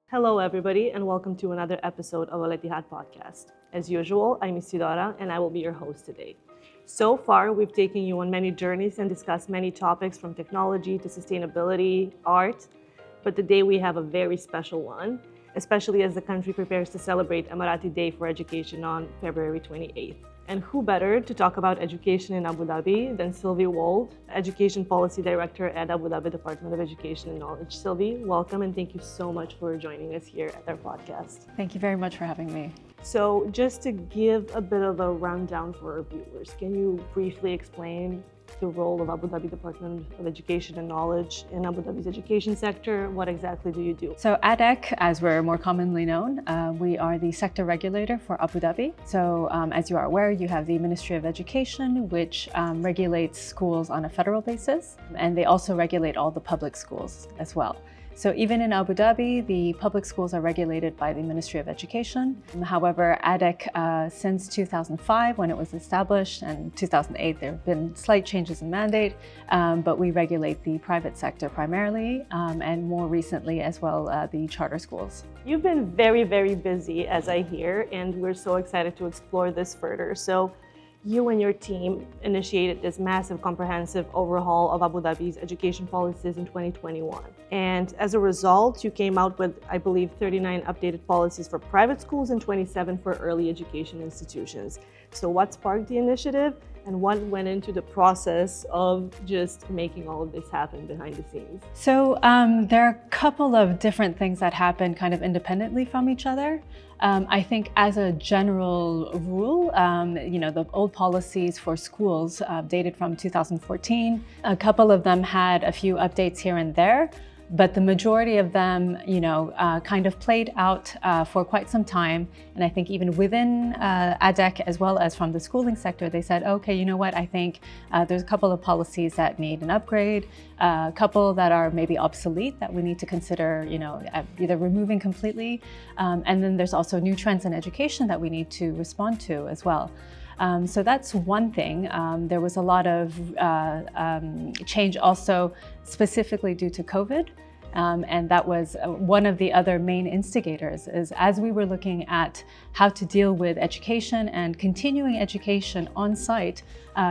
Hello, everybody, and welcome to another episode of Aletihad podcast. As usual, I'm Isidora, and I will be your host today. So far, we've taken you on many journeys and discussed many topics from technology to sustainability, art, but today we have a very special one, especially as the country prepares to celebrate Emirati Day for Education on February 28th. And who better to talk about education in Abu Dhabi than Sylvie Wold, Education Policy Director at Abu Dhabi Department of Education and Knowledge. Sylvie, welcome and thank you so much for joining us here at our podcast. Thank you very much for having me. So just to give a bit of a rundown for our viewers, can you briefly explain the role of Abu Dhabi Department of Education and Knowledge in Abu Dhabi's education sector? What exactly do you do? So ADEK, as we're more commonly known, we are the sector regulator for Abu Dhabi. So as you are aware, you have the Ministry of Education, which regulates schools on a federal basis, and they also regulate all the public schools as well. So even in Abu Dhabi, the public schools are regulated by the Ministry of Education. However, ADEK, since 2005, when it was established, and 2008, there have been slight changes in mandate, but we regulate the private sector primarily, and more recently as well, the charter schools. You've been very, very busy, as I hear, and we're so excited to explore this further. So you and your team initiated this massive comprehensive overhaul of Abu Dhabi's education policies in 2021. And as a result, you came out with, I believe, 39 updated policies for private schools and 27 for early education institutions. So what sparked the initiative and what went into the process of just making all of this happen behind the scenes? So there are a couple of different things that happen kind of independently from each other. I think as a general rule, the old policies for schools dated from 2014. A couple of them had a few updates here and there, but the majority of them, kind of played out for quite some time. And I think even within ADEK, as well as from the schooling sector, they said, okay, you know what, I think there's a couple of policies that need an upgrade, a couple that are maybe obsolete that we need to consider, either removing completely. And then there's also new trends in education that we need to respond to as well. So that's one thing. There was a lot of change also specifically due to COVID. And that was one of the other main instigators, is as we were looking at how to deal with education and continuing education on site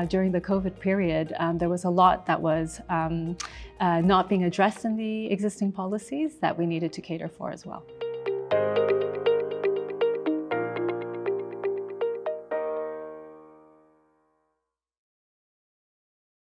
during the COVID period, there was a lot that was not being addressed in the existing policies that we needed to cater for as well.